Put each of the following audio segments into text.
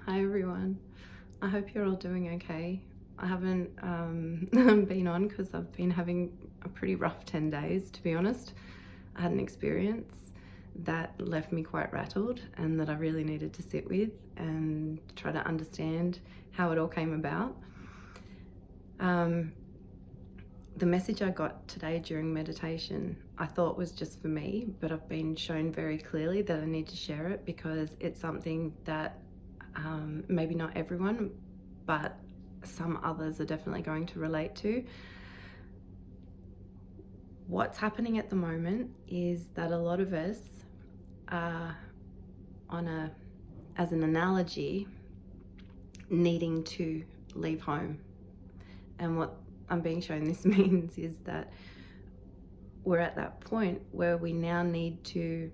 Hi everyone. I hope you're all doing okay. I haven't been on because I've been having a pretty rough 10 days, to be honest. I had an experience that left me quite rattled and that I really needed to sit with and try to understand how it all came about. The message I got today during meditation I thought was just for me, but I've been shown very clearly that I need to share it because it's something that maybe not everyone, but some others are definitely going to relate to. What's happening at the moment is that a lot of us are as an analogy, needing to leave home. And what I'm being shown this means is that we're at that point where we now need to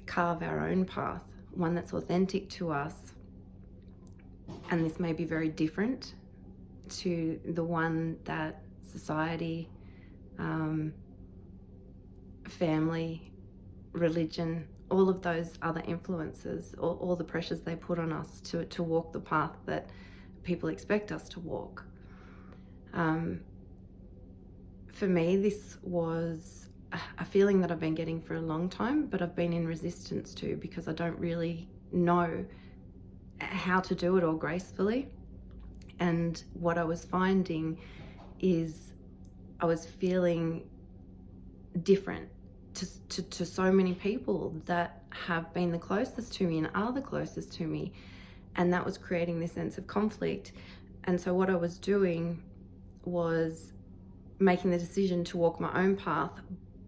carve our own path, one that's authentic to us. And this may be very different to the one that society, family, religion, all of those other influences, all the pressures they put on us to walk the path that people expect us to walk. For me, this was a feeling that I've been getting for a long time, but I've been in resistance to because I don't really know how to do it all gracefully. And what I was finding is I was feeling different to so many people that have been the closest to me and are the closest to me. And that was creating this sense of conflict. And so what I was doing was making the decision to walk my own path,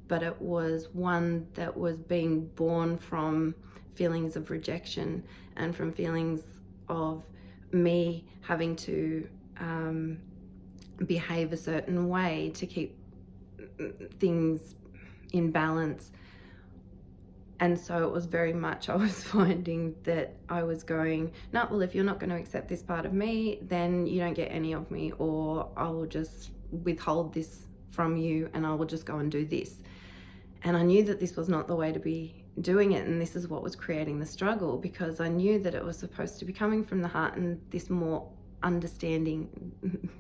but it was one that was being born from feelings of rejection and from feelings of me having to behave a certain way to keep things in balance. And so it was very much, I was finding that I was going, no, well, if you're not going to accept this part of me, then you don't get any of me, or I will just withhold this from you and I will just go and do this. And I knew that this was not the way to be doing it, and this is what was creating the struggle, because I knew that it was supposed to be coming from the heart and this more understanding,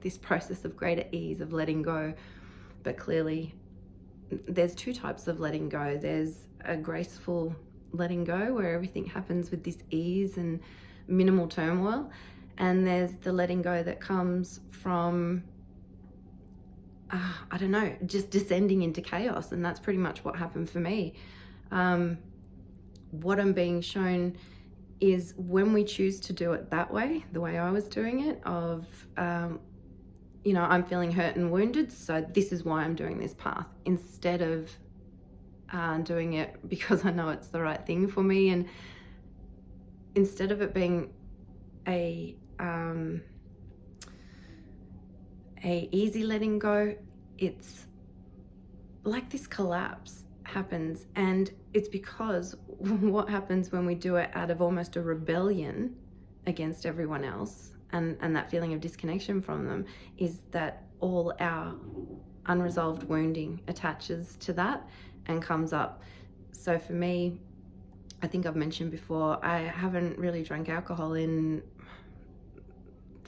this process of greater ease of letting go. But clearly there's two types of letting go. There's a graceful letting go where everything happens with this ease and minimal turmoil, and there's the letting go that comes from I don't know, just descending into chaos. And that's pretty much what happened for me. What I'm being shown is when we choose to do it that way, the way I was doing it, of I'm feeling hurt and wounded, so this is why I'm doing this path, instead of doing it because I know it's the right thing for me. And instead of it being a easy letting go, it's like this collapse happens. And it's because what happens when we do it out of almost a rebellion against everyone else, and that feeling of disconnection from them, is that all our unresolved wounding attaches to that and comes up. So for me, I think I've mentioned before, I haven't really drank alcohol in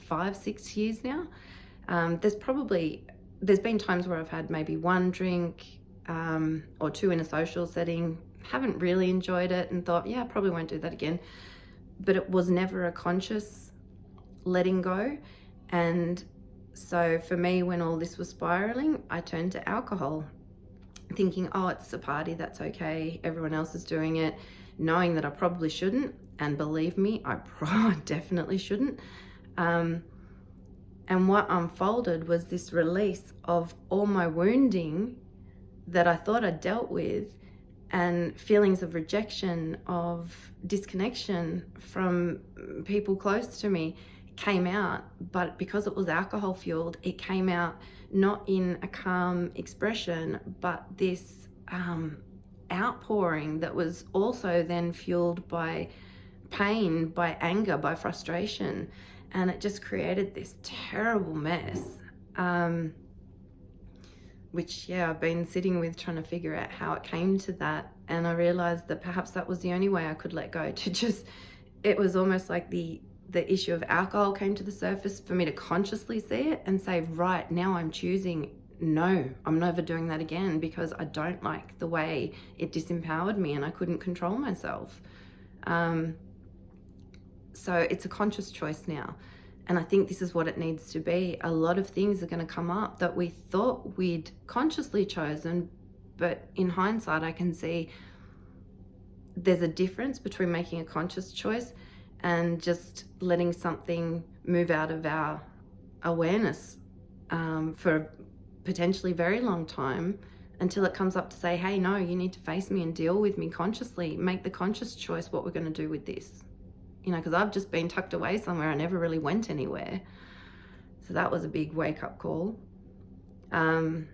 5-6 years now. There's been times where I've had maybe one drink or two in a social setting, haven't really enjoyed it and thought, yeah, I probably won't do that again. But it was never a conscious letting go. And so for me, when all this was spiraling, I turned to alcohol, thinking, oh, it's a party, that's okay, everyone else is doing it, knowing that I probably shouldn't. And believe me, I definitely shouldn't. And what unfolded was this release of all my wounding that I thought I'd dealt with, and feelings of rejection, of disconnection from people close to me came out. But because it was alcohol fueled, it came out not in a calm expression, but this outpouring that was also then fueled by pain, by anger, by frustration. And it just created this terrible mess, which, I've been sitting with, trying to figure out how it came to that. And I realized that perhaps that was the only way I could let go, to just it was almost like the issue of alcohol came to the surface for me to consciously see it and say, right, now I'm choosing, no, I'm never doing that again, because I don't like the way it disempowered me and I couldn't control myself. So it's a conscious choice now. And I think this is what it needs to be. A lot of things are going to come up that we thought we'd consciously chosen, but in hindsight, I can see there's a difference between making a conscious choice and just letting something move out of our awareness for a potentially very long time, until it comes up to say, hey, no, you need to face me and deal with me consciously. Make the conscious choice what we're going to do with this. You know, because I've just been tucked away somewhere. I never really went anywhere. So that was a big wake-up call. When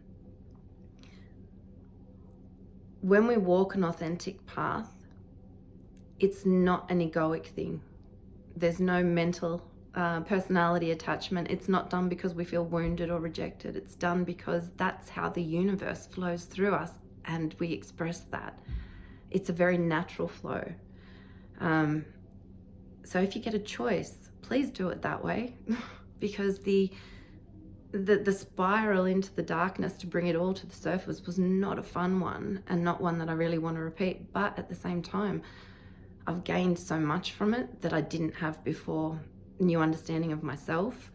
we walk an authentic path, it's not an egoic thing. There's no mental personality attachment. It's not done because we feel wounded or rejected. It's done because that's how the universe flows through us, and we express that. It's a very natural flow. So if you get a choice, please do it that way, because the spiral into the darkness to bring it all to the surface was not a fun one, and not one that I really want to repeat. But at the same time, I've gained so much from it that I didn't have before. New understanding of myself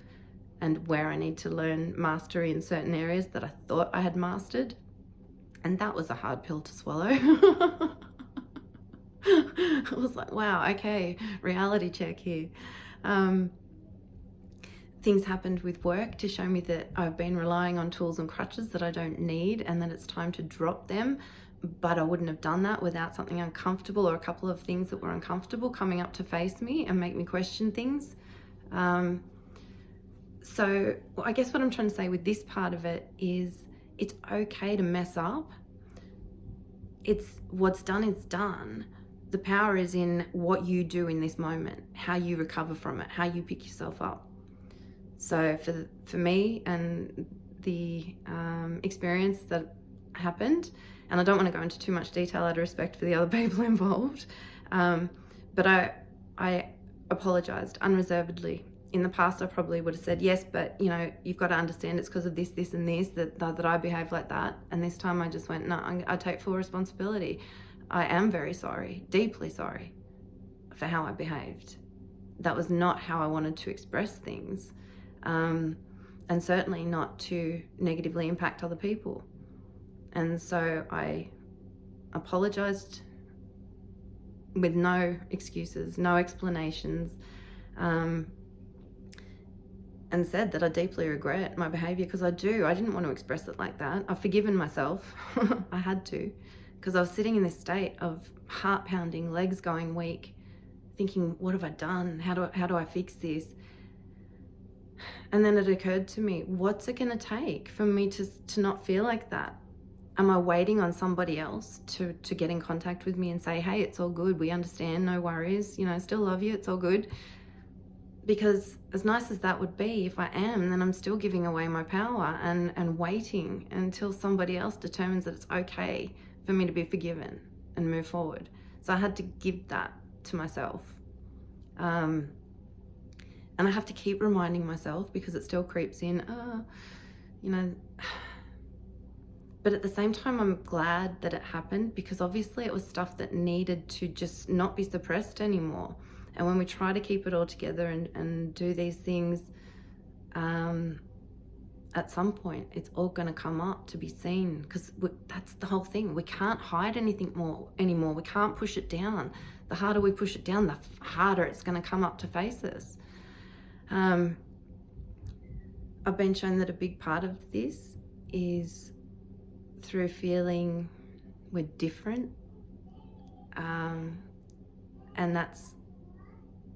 and where I need to learn mastery in certain areas that I thought I had mastered. And that was a hard pill to swallow. I was like, wow, okay, reality check here. Things happened with work to show me that I've been relying on tools and crutches that I don't need, and that it's time to drop them. But I wouldn't have done that without something uncomfortable, or a couple of things that were uncomfortable coming up to face me and make me question things. So I guess what I'm trying to say with this part of it is, it's okay to mess up. It's what's done is done. The power is in what you do in this moment, how you recover from it, how you pick yourself up. So for me and the experience that happened, and I don't want to go into too much detail out of respect for the other people involved, but I apologized unreservedly. In the past, I probably would have said, yes, but you know, you've got to understand it's because of this, this, and this that I behaved like that. And this time I just went, no, I take full responsibility. I am very sorry, deeply sorry for how I behaved. That was not how I wanted to express things, and certainly not to negatively impact other people. And so I apologized with no excuses, no explanations, and said that I deeply regret my behavior, because I didn't want to express it like that. I've forgiven myself. I had to, because I was sitting in this state of heart pounding, legs going weak, thinking, what have I done? How do I fix this? And then it occurred to me, what's it going to take for me to not feel like that? Am I waiting on somebody else to get in contact with me and say, hey, it's all good, we understand, no worries, you know, I still love you, it's all good? Because as nice as that would be, if I am, then I'm still giving away my power and waiting until somebody else determines that it's okay for me to be forgiven and move forward. So I had to give that to myself. And I have to keep reminding myself, because it still creeps in, you know. But at the same time, I'm glad that it happened, because obviously it was stuff that needed to just not be suppressed anymore. And when we try to keep it all together and do these things, at some point, it's all going to come up to be seen, because that's the whole thing. We can't hide anything anymore. We can't push it down. The harder we push it down, the harder it's going to come up to face us. I've been shown that a big part of this is through feeling we're different. And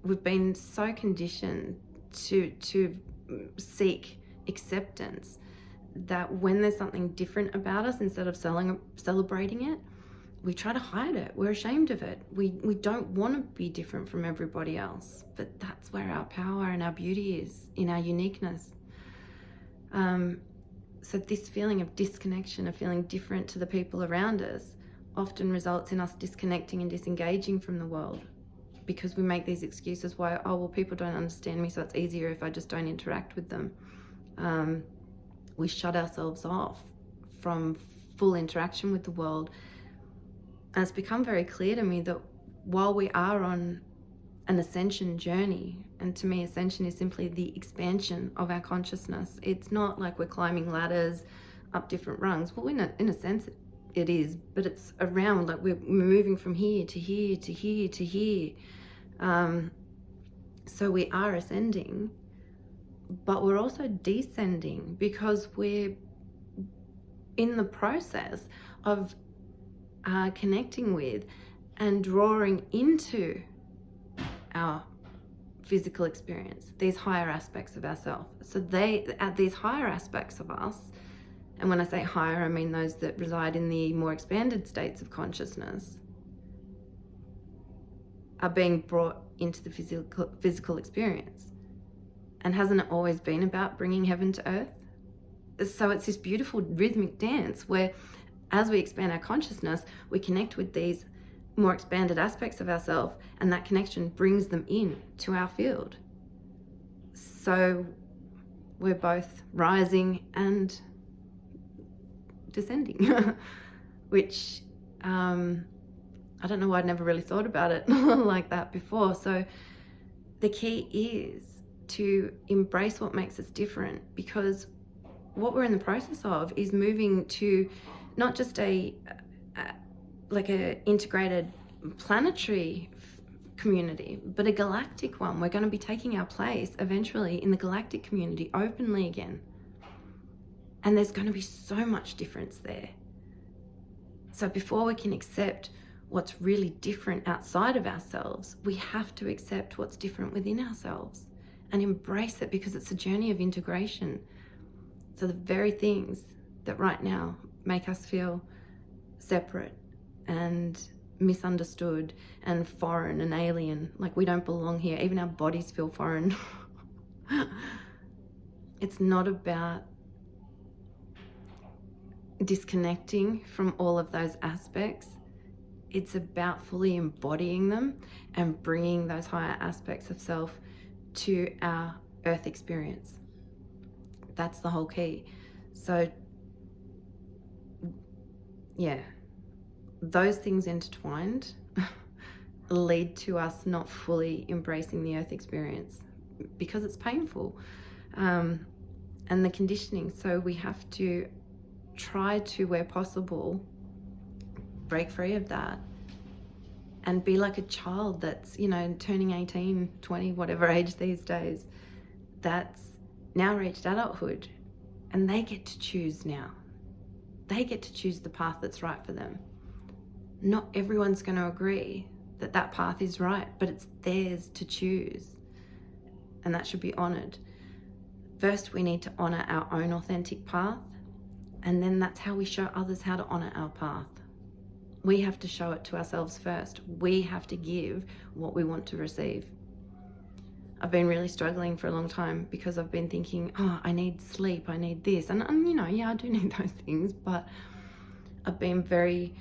we've been so conditioned to seek acceptance, that when there's something different about us, instead of celebrating it, we try to hide it. We're ashamed of it. We don't want to be different from everybody else, but that's where our power and our beauty is, in our uniqueness. So this feeling of disconnection, of feeling different to the people around us, often results in us disconnecting and disengaging from the world. because we make these excuses why, oh, well, people don't understand me, so it's easier if I just don't interact with them. We shut ourselves off from full interaction with the world. And it's become very clear to me that while we are on an ascension journey, and to me ascension is simply the expansion of our consciousness, it's not like we're climbing ladders up different rungs. Well, in a sense it is, but it's around, like we're moving from here to here to here to here. So we are ascending, but we're also descending, because we're in the process of connecting with and drawing into our physical experience these higher aspects of ourselves. So these higher aspects of us, and when I say higher, I mean those that reside in the more expanded states of consciousness, are being brought into the physical experience. And hasn't it always been about bringing heaven to earth? So it's this beautiful rhythmic dance where, as we expand our consciousness, we connect with these more expanded aspects of ourselves, and that connection brings them in to our field. So we're both rising and descending, which I don't know why I'd never really thought about it like that before. So the key is to embrace what makes us different, because what we're in the process of is moving to not just like a integrated planetary community, but a galactic one. We're going to be taking our place eventually in the galactic community openly again. And there's going to be so much difference there. So before we can accept what's really different outside of ourselves, we have to accept what's different within ourselves and embrace it, because it's a journey of integration. So the very things that right now make us feel separate and misunderstood and foreign and alien, like we don't belong here, even our bodies feel foreign. It's not about disconnecting from all of those aspects. It's about fully embodying them and bringing those higher aspects of self to our earth experience. That's the whole key. So yeah, those things intertwined lead to us not fully embracing the earth experience, because it's painful, and the conditioning. So we have to try to, where possible, break free of that and be like a child that's, turning 18, 20, whatever age these days, that's now reached adulthood, and they get to choose now. They get to choose the path that's right for them. Not everyone's going to agree that that path is right, but it's theirs to choose, and that should be honored. First, we need to honor our own authentic path, and then that's how we show others how to honor our path. We have to show it to ourselves first. We have to give what we want to receive. I've been really struggling for a long time, because I've been thinking, oh, I need sleep, I need this. And yeah, I do need those things, but I've been very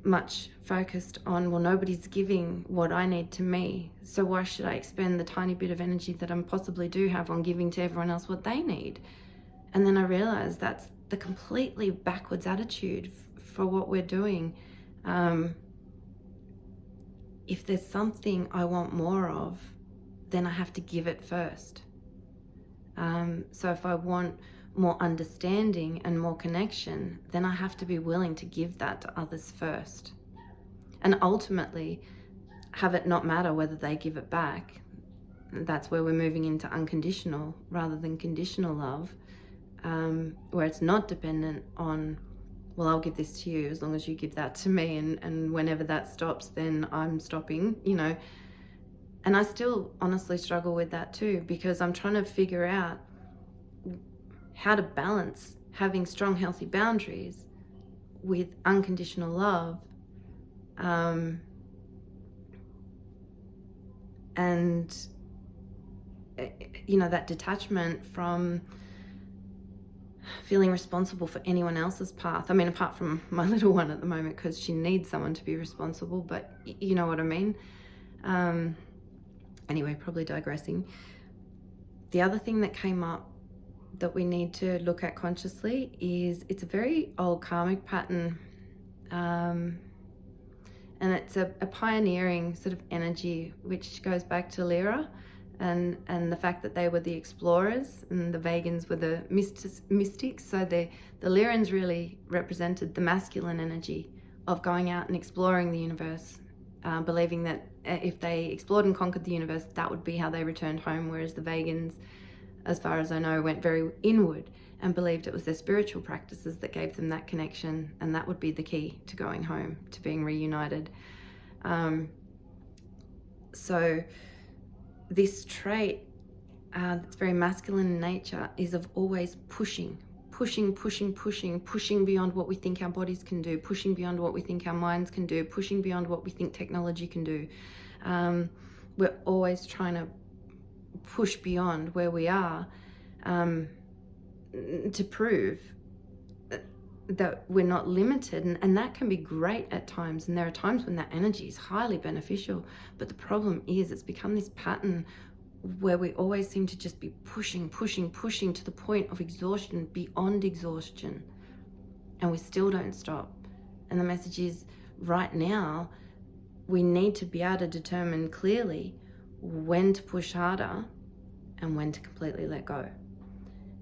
much focused on, well, nobody's giving what I need to me, so why should I expend the tiny bit of energy that I possibly do have on giving to everyone else what they need? And then I realized that's the completely backwards attitude for what we're doing. If there's something I want more of, then I have to give it first. So if I want more understanding and more connection, then I have to be willing to give that to others first. And ultimately, have it not matter whether they give it back. That's where we're moving into unconditional rather than conditional love, where it's not dependent on, well, I'll give this to you as long as you give that to me, and whenever that stops, then I'm stopping, And I still honestly struggle with that too, because I'm trying to figure out how to balance having strong, healthy boundaries with unconditional love, and that detachment from feeling responsible for anyone else's path. I mean, apart from my little one at the moment, because she needs someone to be responsible, but you know what I mean. Anyway, probably digressing. The other thing that came up that we need to look at consciously is it's a very old karmic pattern, and it's a pioneering sort of energy which goes back to Lyra, and the fact that they were the explorers and the Vegans were the mystics. So the Lyrans really represented the masculine energy of going out and exploring the universe, believing that if they explored and conquered the universe, that would be how they returned home, whereas the Vegans, as far as I know, went very inward and believed it was their spiritual practices that gave them that connection, and that would be the key to going home, to being reunited. So this trait that's very masculine in nature is of always pushing beyond what we think our bodies can do, pushing beyond what we think our minds can do, pushing beyond what we think technology can do. We're always trying to push beyond where we are, to prove that we're not limited, and that can be great at times, and there are times when that energy is highly beneficial. But the problem is it's become this pattern where we always seem to just be pushing to the point of exhaustion, beyond exhaustion, and we still don't stop. And the message is, right now we need to be able to determine clearly when to push harder and when to completely let go.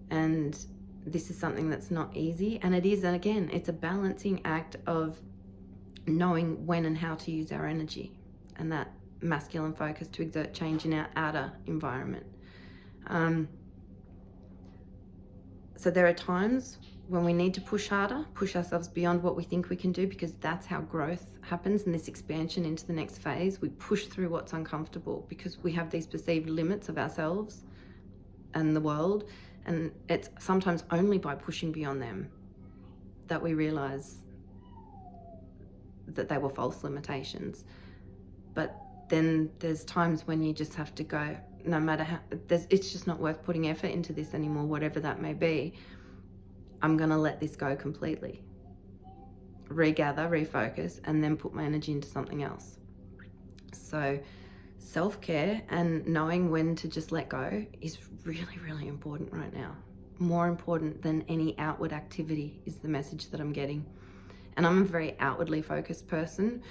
And this is something that's not easy, and it is, and again, it's a balancing act of knowing when and how to use our energy and that masculine focus to exert change in our outer environment. So there are times when we need to push harder, push ourselves beyond what we think we can do, because that's how growth happens, and this expansion into the next phase. We push through what's uncomfortable because we have these perceived limits of ourselves and the world, and it's sometimes only by pushing beyond them that we realize that they were false limitations. But then there's times when you just have to go, no matter how, it's just not worth putting effort into this anymore, whatever that may be. I'm going to let this go completely, regather, refocus, and then put my energy into something else. So self-care and knowing when to just let go is really, really important right now. More important than any outward activity is the message that I'm getting. And I'm a very outwardly focused person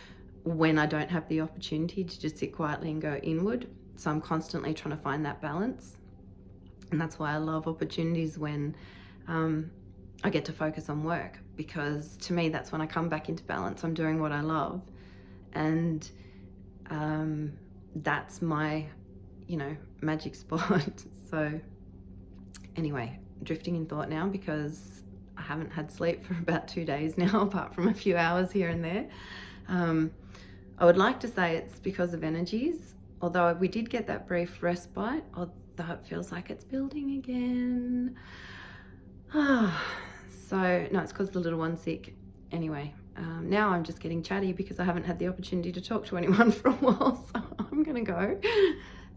when I don't have the opportunity to just sit quietly and go inward. So I'm constantly trying to find that balance. And that's why I love opportunities when I get to focus on work, because to me, that's when I come back into balance. I'm doing what I love. And that's my, magic spot. So anyway, drifting in thought now because I haven't had sleep for about 2 days now, apart from a few hours here and there. I would like to say it's because of energies, although we did get that brief respite, although it feels like it's building again. So no, it's because the little one's sick. Anyway, now I'm just getting chatty because I haven't had the opportunity to talk to anyone for a while, so I'm gonna go.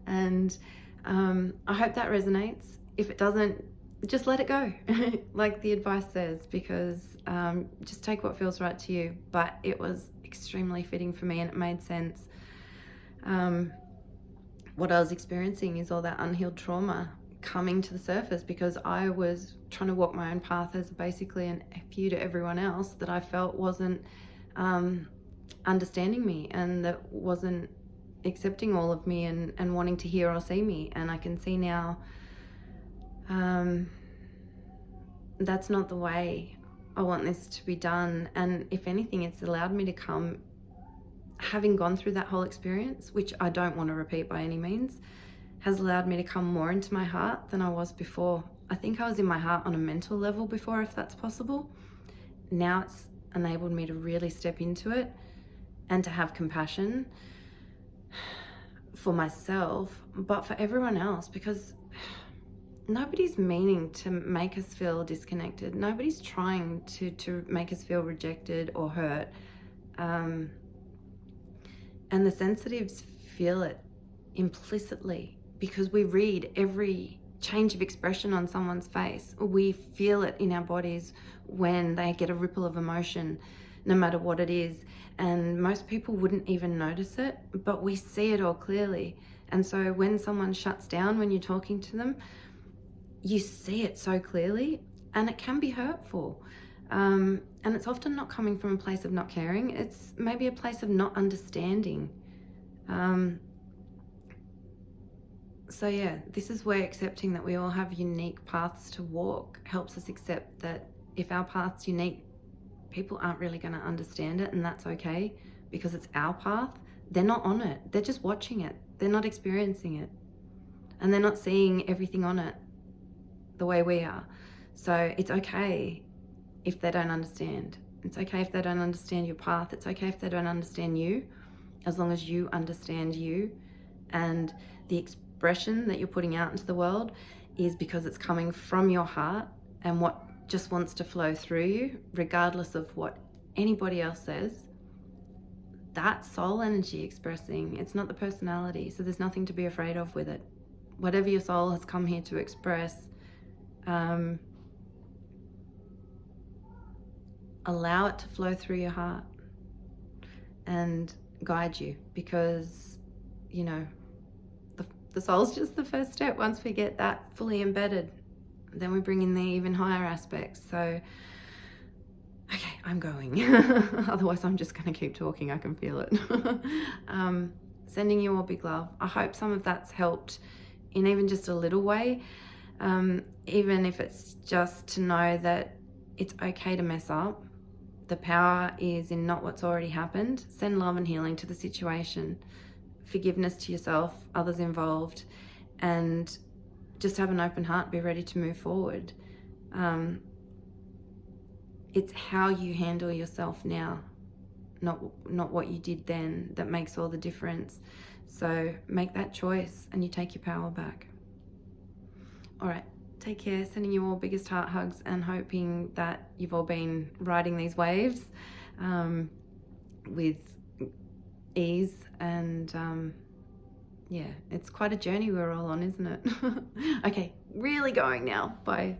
And I hope that resonates. If it doesn't, just let it go, like the advice says, because just take what feels right to you. But it was extremely fitting for me, and it made sense. What I was experiencing is all that unhealed trauma coming to the surface because I was trying to walk my own path as basically an F you to everyone else that I felt wasn't understanding me and that wasn't accepting all of me and wanting to hear or see me. And I can see now that's not the way I want this to be done. And if anything, it's allowed me to come, having gone through that whole experience, which I don't want to repeat by any means, has allowed me to come more into my heart than I was before. I think I was in my heart on a mental level before, if that's possible. Now it's enabled me to really step into it and to have compassion for myself, but for everyone else, because nobody's meaning to make us feel disconnected. Nobody's trying to make us feel rejected or hurt. And the sensitives feel it implicitly because we read every change of expression on someone's face. We feel it in our bodies when they get a ripple of emotion. no matter what it is. And most people wouldn't even notice it, but we see it all clearly. And so when someone shuts down when you're talking to them, you see it so clearly, and it can be hurtful. And it's often not coming from a place of not caring. It's maybe a place of not understanding. So yeah, this is where accepting that we all have unique paths to walk helps us accept that if our path's unique, people aren't really going to understand it, and that's okay, because it's our path. They're not on it. They're just watching it. They're not experiencing it. And they're not seeing everything on it the way we are. So it's okay if they don't understand. It's okay if they don't understand your path. It's okay if they don't understand you, as long as you understand you. And the expression that you're putting out into the world is because it's coming from your heart and what just wants to flow through you, regardless of what anybody else says. That's soul energy expressing. It's not the personality. So there's nothing to be afraid of with it. Whatever your soul has come here to express, allow it to flow through your heart and guide you, because, you know, the soul's just the first step. Once we get that fully embedded, then we bring in the even higher aspects. So, okay, I'm going. Otherwise, I'm just going to keep talking. I can feel it. Sending you all big love. I hope some of that's helped in even just a little way. Even if it's just to know that it's okay to mess up. The power is in not what's already happened. Send love and healing to the situation. Forgiveness to yourself, others involved, and just have an open heart, be ready to move forward. It's how you handle yourself now, not what you did then, that makes all the difference. So make that choice and you take your power back. All right, take care. Sending you all biggest heart hugs and hoping that you've all been riding these waves with ease. And yeah, it's quite a journey we're all on, isn't it? Okay, really going now. Bye.